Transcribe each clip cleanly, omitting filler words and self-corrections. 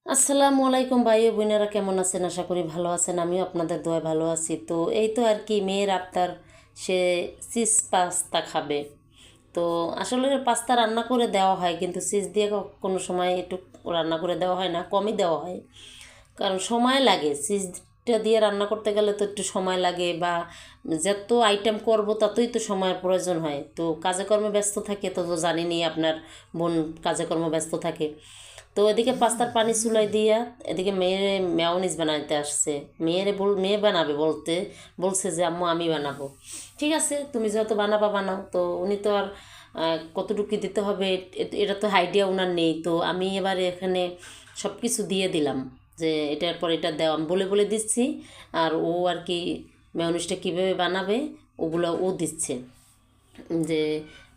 আসসালামু আলাইকুম ভাই ও বোনেরা, কেমন আছেন? আশা করি ভালো আছেন। আমিও আপনাদের দোয়ায় ভালো আছি। তো এই তো আর কি, মেয়ের আবদার, সে চিজ পাস্তা খাবে। তো আসলে পাস্তা রান্না করে দেওয়া হয়, কিন্তু চিজ দিয়ে কোনো সময় একটু রান্না করে দেওয়া হয় না, কমই দেওয়া হয়। কারণ সময় লাগে, চিজটা দিয়ে রান্না করতে গেলে তো একটু সময় লাগে, বা যত আইটেম করব ততই তো সময়ের প্রয়োজন হয়। তো কাজে কর্মে ব্যস্ত থাকে, তো জানেনই আপনার বোন কাজে কর্মে ব্যস্ত থাকে। তো এদিকে পাস্তার পানি চুলাই দিয়া এদিকে মেয়ের মেয়নিজ বানাইতে আসছে। মেয়ে বানাবে বলছে যে আম্মু আমি বানাবো। ঠিক আছে, তুমি যেহেতু বানাবা বানাও। তো উনি তো আর কতটুকু দিতে হবে এটা তো আইডিয়া ওনার নেই। তো আমি এবার এখানে সব কিছু দিয়ে দিলাম, যে এটার পর এটা দেওয়া আমি বলে বলে দিচ্ছি। আর ও আর কি মেয়নিজটা কীভাবে বানাবে ওগুলো ও দিচ্ছে, যে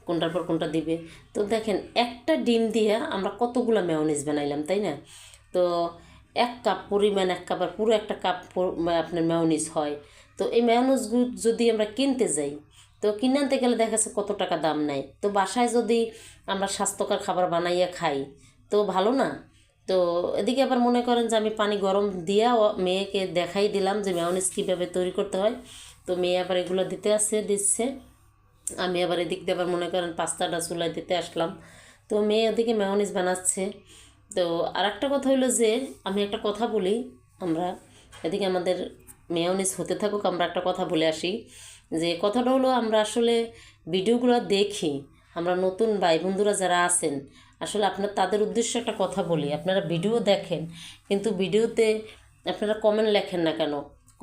কোনটার পর কোনটা দিবে। তো দেখেন, একটা ডিম দিয়ে আমরা কতগুলো মেয়োনিজ বানাইলাম, তাই না? তো এক কাপ পরিমাণ, এক কাপ আর পুরো একটা কাপ আপনার মেয়োনিজ হয়। তো এই মেয়োনিজগুলো যদি আমরা কিনতে যাই, তো কিনে আনতে গেলে দেখা যাচ্ছে কত টাকা দাম নেয়। তো বাসায় যদি আমরা স্বাস্থ্যকর খাবার বানাইয়া খাই তো ভালো না? তো এদিকে আবার মনে করেন যে আমি পানি গরম দিয়া মেয়েকে দেখাই দিলাম যে মেয়োনিজ কীভাবে তৈরি করতে হয়। তো মেয়ে আবার এগুলো দিচ্ছে। আমি আবার এদিক দিয়ে আবার মনে করেন পাস্তাটা চুলায় দিতে আসলাম। তো মেয়ে ওদিকে মেয়োনিজ বানাচ্ছে। তো আর একটা কথা হলো যে, আমি একটা কথা বলি, আমরা এদিকে আমাদের মেয়োনিজ হতে থাকুক, আমরা একটা কথা বলে আসি। যে কথাটা হলো, আমরা আসলে ভিডিওগুলো দেখি, আমরা নতুন ভাই বন্ধুরা যারা আছেন, আসলে আপনার তাদের উদ্দেশ্যে একটা কথা বলি। আপনারা ভিডিও দেখেন, কিন্তু ভিডিওতে আপনারা কমেন্ট লেখেন না কেন?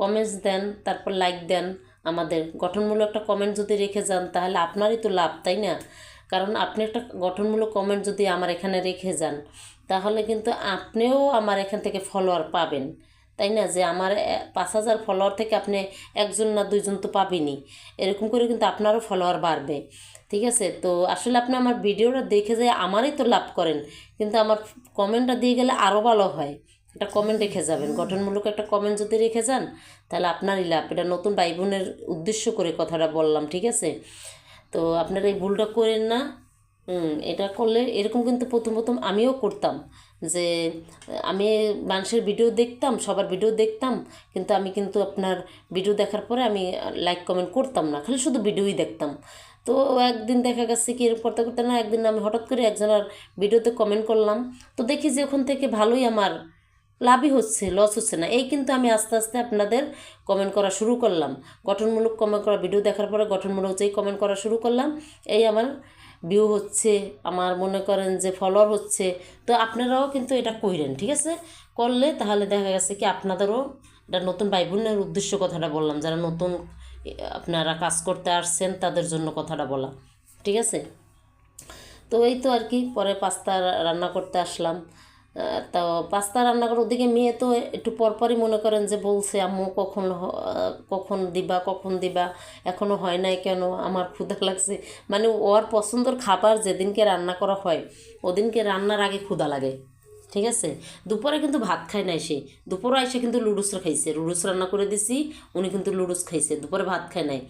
কমেন্টস দেন, তারপর লাইক দেন। আমাদের গঠনমূলক একটা কমেন্ট যদি রেখে যান তাহলে আপনারই তো লাভ, তাই না? কারণ আপনি একটা গঠনমূলক কমেন্ট যদি আমার এখানে রেখে যান, তাহলে কিন্তু আপনিও আমার এখান থেকে ফলোয়ার পাবেন, তাই না? যে আমার 5,000 ফলোয়ার থেকে আপনি একজন না দুইজন তো পাবেনই। এরকম করে কিন্তু আপনারও ফলোয়ার বাড়বে। ঠিক আছে? তো আসলে আপনি আমার ভিডিওটা দেখে যে আমারই তো লাভ করেন, কিন্তু আমার কমেন্টটা দিয়ে গেলে আরও ভালো হয়। একটা কমেন্ট রেখে যাবেন, গঠনমূলক একটা কমেন্ট যদি রেখে যান তাহলে আপনারই লাভ। এটা নতুন ভাই বোনের উদ্দেশ্য করে কথাটা বললাম, ঠিক আছে? তো আপনারা এই ভুলটা করেন না। এটা করলে এরকম কিন্তু প্রথম প্রথম আমিও করতাম, যে আমি মানুষের ভিডিও দেখতাম, সবার ভিডিও দেখতাম, কিন্তু আমি কিন্তু আপনার ভিডিও দেখার পরে আমি লাইক কমেন্ট করতাম না, খালি শুধু ভিডিওই দেখতাম। তো একদিন দেখা গেছে কি, এরকম করতে করতে না, একদিন আমি হঠাৎ করে একজনের ভিডিওতে কমেন্ট করলাম। তো দেখি যে ওখান থেকে ভালোই আমার লাভই হচ্ছে, লস হচ্ছে না। এই কিন্তু আমি আস্তে আস্তে আপনাদের কমেন্ট করা শুরু করলাম, গঠনমূলক কমেন্ট করা, ভিডিও দেখার পরে গঠনমূলক যেই কমেন্ট করা শুরু করলাম, এই আমার ভিউ হচ্ছে, আমার মনে করেন যে ফলোয়ার হচ্ছে। তো আপনারাও কিন্তু এটা কইরেন, ঠিক আছে? করলে তাহলে দেখা গেছে কি আপনাদেরও, এটা নতুন ভাই বোনের উদ্দেশ্য কথাটা বললাম, যারা নতুন আপনারা কাজ করতে আসছেন তাদের জন্য কথাটা বলা, ঠিক আছে? তো এই তো আর কি, পরে পাস্তা রান্না করতে আসলাম। তো পাস্তা রান্না করে ওদিকে মেয়ে তো একটু পরপরই মনে করেন যে বলছে আম্মু কখন দিবা, কখন দিবা, এখনও হয় নাই কেন, আমার ক্ষুধা লাগছে। মানে ওর পছন্দের খাবার যেদিনকে রান্না করা হয় ওদিনকে রান্নার আগে ক্ষুধা লাগে, ঠিক আছে? দুপুরে কিন্তু ভাত খায় নাই সে, দুপুরে এসে কিন্তু লুডুস খাইছে, লুডুস রান্না করে দিছি, উনি কিন্তু লুডুস খাইছে, দুপুরে ভাত খায় নাই।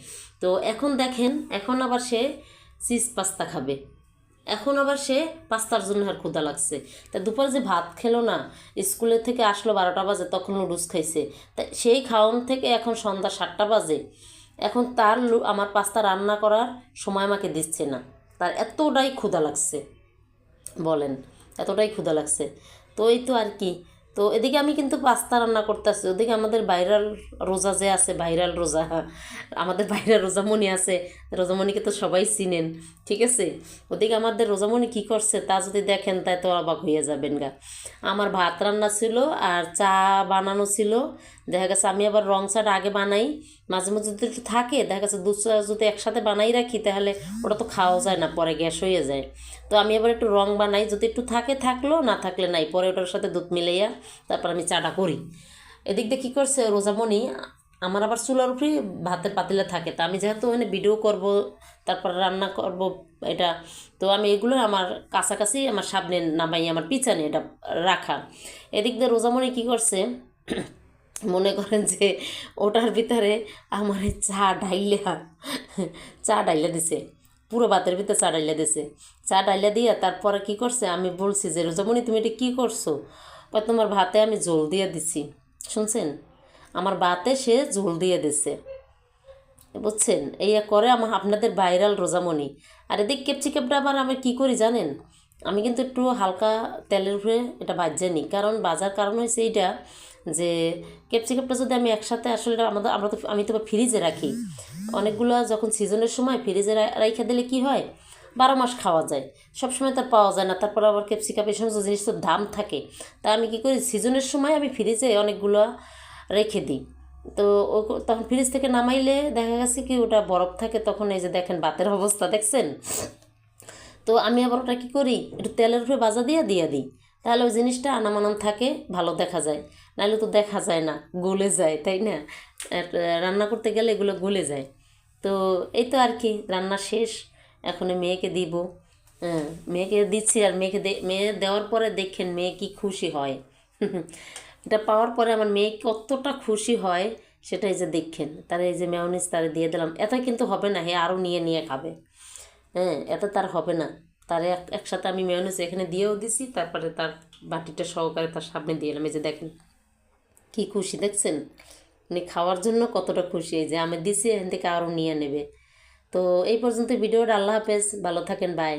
তো এখন দেখেন, এখন আবার সে চিজ পাস্তা খাবে। এখন আবার সে পাস্তার জন্য আর ক্ষুধা লাগছে। তা দুপুরে যে ভাত খেলো না, স্কুলের থেকে আসলো 12টা বাজে, তখন লুডুস খাইছে। তা সেই খাওয়ান থেকে এখন সন্ধ্যা 7টা বাজে, এখন তার আমার পাস্তা রান্না করার সময় আমাকে দিচ্ছে না, তার এতটাই ক্ষুধা লাগছে, বলেন, এতটাই ক্ষুধা লাগছে। তো এই তো আর কি। তো এদিকে আমি কিন্তু পাস্তা রান্না করতেছি, ওদিকে আমাদের ভাইরাল রোজা যে আছে, ভাইরাল রোজা, আমাদের ভাইরাল রোজামণি আছে, রোজামণিকে তো সবাই চিনেন, ঠিক আছে? ওদিকে আমাদের রোজামণি কী করছে তা যদি দেখেন তাই তো অবাক হয়ে যাবেন গা। আমার ভাত রান্না ছিল আর চা বানানো ছিল। দেখা গেছে আমি আবার রং চাটা আগে বানাই, মাঝে মাঝে যদি একটু থাকে, দেখা গেছে দুধ চা যদি একসাথে বানাই রাখি তাহলে ওটা তো খাওয়া যায় না, পরে গ্যাস হয়ে যায়। তো আমি আবার একটু রং বানাই, যদি একটু থাকে থাকলো, না থাকলে নাই, পরে ওটার সাথে দুধ মিলাইয়া তারপর আমি চাটা করি। এদিক দিয়ে কী করছে রোজামণি, আমার আবার চুলার উপরেই ভাতের পাতিলে থাকে, তা আমি যেহেতু মানে ভিডিও করব, তারপর রান্না করব এটা, তো আমি এগুলো আমার কাছাকাছি আমার সামনে নামাই, আমার পিছনে এটা রাখা। এদিক দিয়ে রোজামণি কী করছে, মনে করেন যে ওটার ভিতরে আমার চা ডাইলা দিছে, পুরো ভাতের ভিতরে চা ডাইলা দিছে। চা ডাইলা দিয়ে তারপরে কী করছে, আমি বলছি যে রোজামণি তুমি এটা কী করছো? কয় তোমার ভাতে আমি ঝোল দিয়ে দিছি। শুনছেন, আমার ভাতে সে ঝোল দিয়ে দিছে, বুঝছেন। এই করে আমার আপনাদের ভাইরাল রোজামণি। আর এদিক ক্যাপসিকামটা আবার আমি কী করি জানেন, আমি কিন্তু একটু হালকা তেলের উপরে এটা ভাজে নিই। কারণ বাজার কারণ হয়েছে এইটা যে ক্যাপসিকামটা যদি আমি একসাথে আসলে আমি তো ফ্রিজে রাখি অনেকগুলো, যখন সিজনের সময় ফ্রিজে রাইখা দিলে কি হয় 12 মাস খাওয়া যায়, সব সময় তার পাওয়া যায় না। তারপর আবার ক্যাপসিকাম এই সমস্ত জিনিস তো দাম থাকে। তা আমি কী করি, সিজনের সময় আমি ফ্রিজে অনেকগুলো রেখে দিই। তো ও তখন ফ্রিজ থেকে নামাইলে দেখা গেছে কি ওটা বরফ থাকে, তখন এই যে দেখেন বাতের অবস্থা দেখছেন। তো আমি আবার ওটা কী করি, একটু তেলের উপরে ভাজা দিয়ে দিই, তাহলে ওই জিনিসটা আনামানাম থাকে, ভালো দেখা যায়। নাহলে তো দেখা যায় না, গলে যায়, তাই না। রান্না করতে গেলে এগুলো গলে যায়। তো এই তো আর কি, রান্না শেষ, এখন মেয়েকে দিব। হ্যাঁ, মেয়েকে দিচ্ছি। আর মেয়ে দেওয়ার পরে দেখেন মেয়ে কি খুশি হয়। এটা পাওয়ার পরে আমার মেয়ে কতটা খুশি হয় সেটাই যে দেখেন। তারা এই যে মেয়োনিজ তারে দিয়ে দিলাম, এত কিন্তু হবে না, হে আরও নিয়ে নিয়ে খাবে। হ্যাঁ, এত তার হবে না। তার একসাথে আমি মেয়োনিজ এখানে দিয়েও দিছি, তারপরে তার বাটিটা সহকারে তার সামনে দিয়ে এলাম। এই যে দেখেন কী খুশি দেখছেন, মানে খাওয়ার জন্য কতটা খুশি, এই যে আমি দিছি এখান থেকে আরও নিয়ে নেবে। তো এই পর্যন্ত ভিডিওটা। আল্লাহ হাফেজ, ভালো থাকেন, বাই।